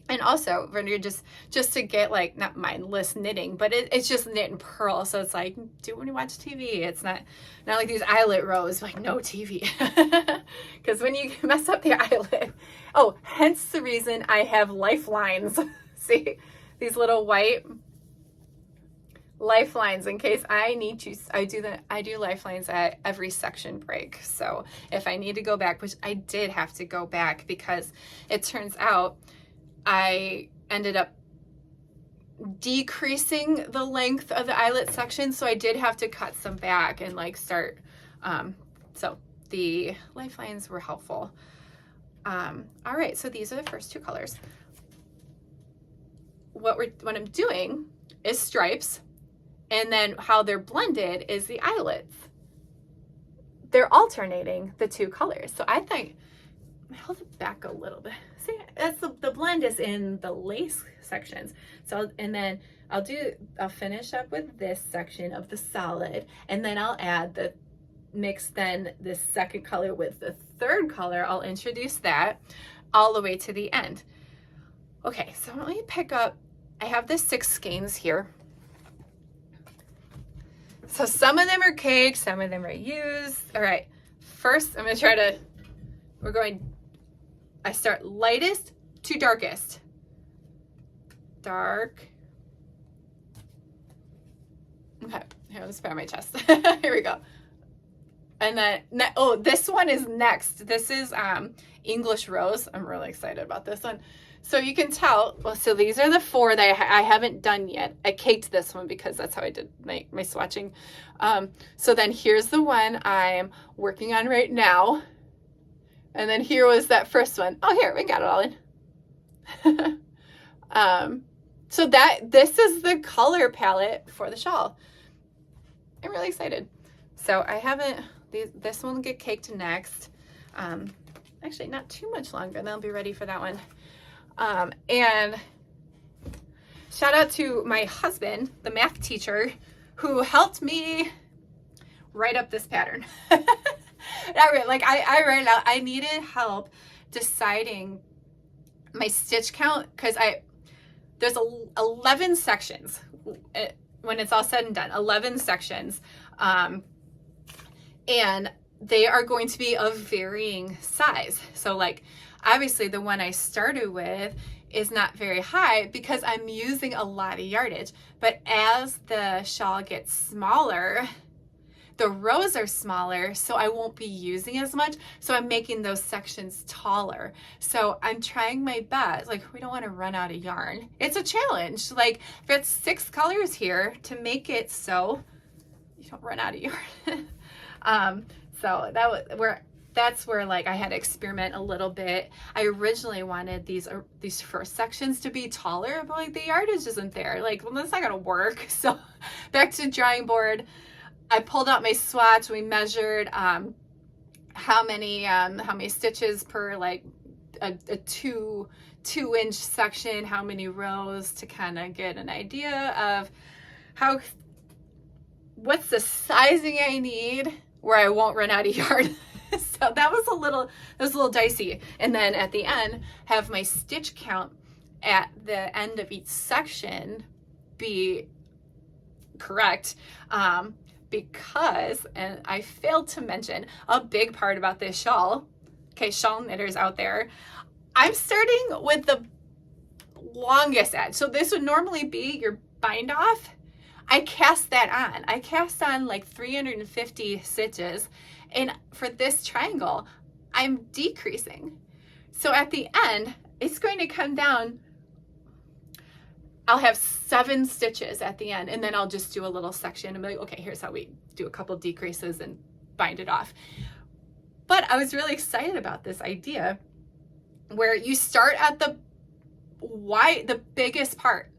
and also when you're just to get like, not mindless knitting, but it's just knit and purl. So it's like, do it when you watch TV. It's not like these eyelet rows, like no TV. Because when you mess up the eyelet, oh, hence the reason I have lifelines. See, these little white lifelines in case I need to. I do lifelines at every section break. So if I need to go back, which I did have to go back because it turns out I ended up decreasing the length of the eyelet section, so I did have to cut some back and like start, so the lifelines were helpful. All right, so these are the first 2 colors. What I'm doing is stripes, and then how they're blended is the eyelets. They're alternating the 2 colors. So I think, hold it back a little bit. See, that's the blend is in the lace sections. So, and then I'll finish up with this section of the solid, and then I'll add the mix then this second color with the 3rd color. I'll introduce that all the way to the end. Okay, so let me pick up, I have the 6 skeins here. So some of them are cake, some of them are used. All right, first I'm gonna try to, I start lightest to darkest. Dark. Okay, here, let's put on my chest. Here we go. And then, oh, this one is next. This is English Rose. I'm really excited about this one. So you can tell, well, so these are the 4 that I haven't done yet. I caked this one because that's how I did my swatching. So then here's the one I'm working on right now. And then here was that first one. Oh, here, we got it all in. So this is the color palette for the shawl. I'm really excited. So I haven't, this one will get caked next. Actually, not too much longer, then I'll be ready for that one. And shout out to my husband, the math teacher, who helped me write up this pattern. Like I write it out. I needed help deciding my stitch count because there's 11 sections when it's all said and done. 11 sections, and they are going to be of varying size. So like obviously the one I started with is not very high because I'm using a lot of yardage. But as the shawl gets smaller, the rows are smaller, so I won't be using as much. So I'm making those sections taller. So I'm trying my best. Like, we don't want to run out of yarn. It's a challenge. Like, I've got 6 colors here to make it so you don't run out of yarn. So that's where like I had to experiment a little bit. I originally wanted these first sections to be taller, but like the yardage isn't there. Like, well, that's not gonna work. So back to drawing board. I pulled out my swatch. We measured how many stitches per like a 2-inch section, how many rows, to kind of get an idea of what's the sizing I need where I won't run out of yarn. So that was a little dicey. And then at the end, have my stitch count at the end of each section be correct. Because, and I failed to mention a big part about this shawl, okay, shawl knitters out there, I'm starting with the longest edge. So this would normally be your bind off. I cast that on. I cast on like 350 stitches. And for this triangle, I'm decreasing. So at the end, it's going to come down. I'll have 7 stitches at the end, and then I'll just do a little section and be like, okay, here's how we do a couple decreases and bind it off. But I was really excited about this idea where you start at the biggest part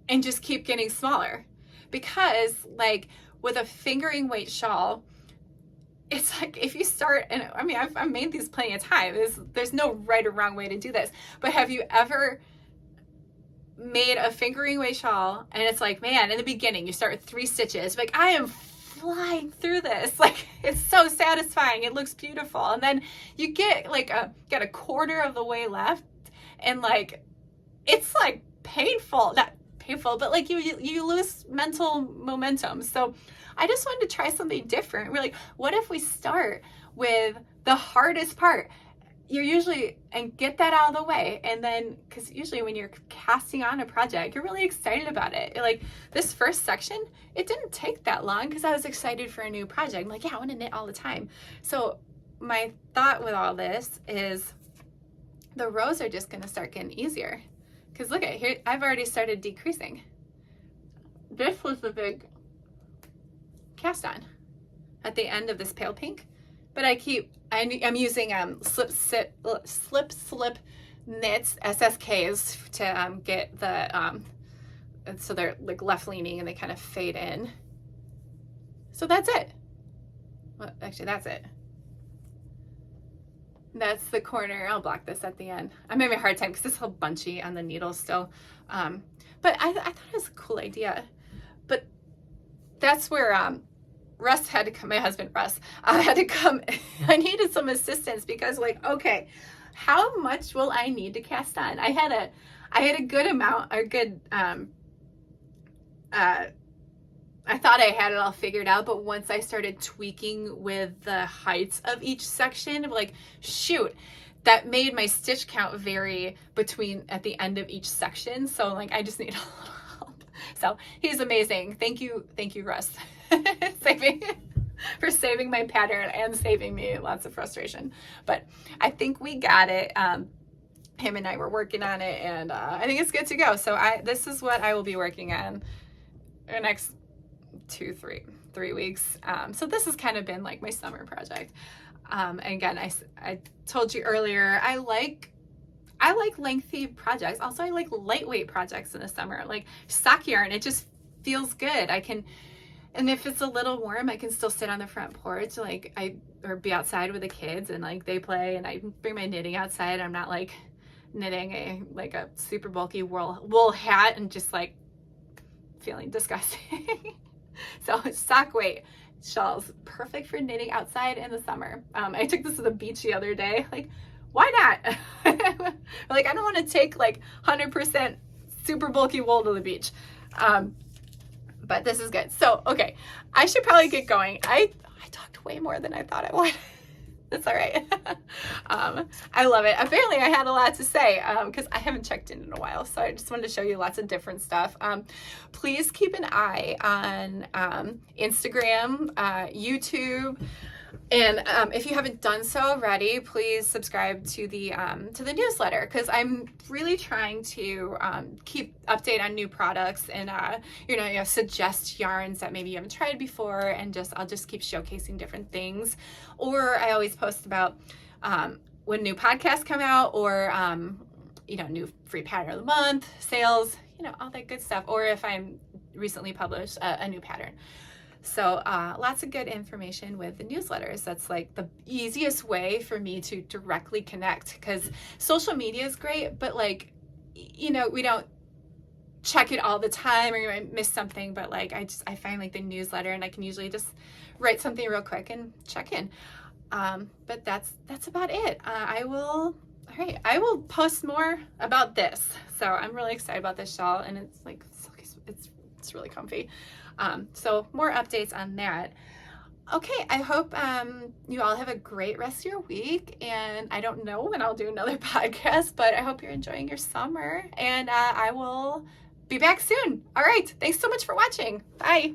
and just keep getting smaller. Because like with a fingering weight shawl, it's like if you start, and I mean, I've made these plenty of times. There's no right or wrong way to do this. But have you ever made a fingering weight shawl and it's like, man, in the beginning you start with 3 stitches, like I am flying through this, like it's so satisfying, it looks beautiful, and then you get like a quarter of the way left, and like it's like painful, not painful, but like you lose mental momentum. So I just wanted to try something different. We're like, what if we start with the hardest part? You're usually, and get that out of the way. And then, because usually when you're casting on a project, you're really excited about it. Like this first section, it didn't take that long because I was excited for a new project. I'm like, yeah, I want to knit all the time. So my thought with all this is the rows are just going to start getting easier. Because look at here, I've already started decreasing. This was the big cast on at the end of this pale pink. But I'm using slip knits SSKs to get the so they're like left leaning and they kind of fade in. So that's it. Well, actually that's it. That's the corner. I'll block this at the end. I'm having a hard time because it's all bunchy on the needle still. But I thought it was a cool idea. But that's where Russ had to come, my husband Russ, had to come. I needed some assistance because like, okay, how much will I need to cast on? I had a good amount, or good, I thought I had it all figured out, but once I started tweaking with the heights of each section, like, shoot, that made my stitch count vary at the end of each section. So like, I just need a little help. So he's amazing. Thank you, Russ. for saving my pattern and saving me lots of frustration. But I think we got it. Him and I were working on it, and I think it's good to go. So this is what I will be working on the next 3 weeks. So this has kind of been like my summer project. And again, I told you earlier, I like lengthy projects. Also, I like lightweight projects in the summer, like sock yarn. It just feels good. And if it's a little warm, I can still sit on the front porch, or be outside with the kids, and like they play, and I bring my knitting outside. I'm not like knitting a super bulky wool hat and just like feeling disgusting. So sock weight shawls, perfect for knitting outside in the summer. I took this to the beach the other day. Like, why not? Like, I don't want to take like 100% super bulky wool to the beach. But this is good. So, okay, I should probably get going. I talked way more than I thought I would. It's all right. I love it. Apparently I had a lot to say because I haven't checked in a while. So I just wanted to show you lots of different stuff. Please keep an eye on Instagram, YouTube. And if you haven't done so already, please subscribe to the newsletter, because I'm really trying to keep update on new products and suggest yarns that maybe you haven't tried before, and I'll just keep showcasing different things. Or I always post about when new podcasts come out, or new free pattern of the month, sales, all that good stuff. Or if I'm recently published a new pattern. So lots of good information with the newsletters. That's like the easiest way for me to directly connect, because social media is great, but we don't check it all the time, or you might miss something. But I find like the newsletter, and I can usually just write something real quick and check in. But that's about it. I will post more about this. So I'm really excited about this shawl, and it's really comfy. So more updates on that. Okay, I hope you all have a great rest of your week, and I don't know when I'll do another podcast, but I hope you're enjoying your summer, and I will be back soon. All right, thanks so much for watching. Bye.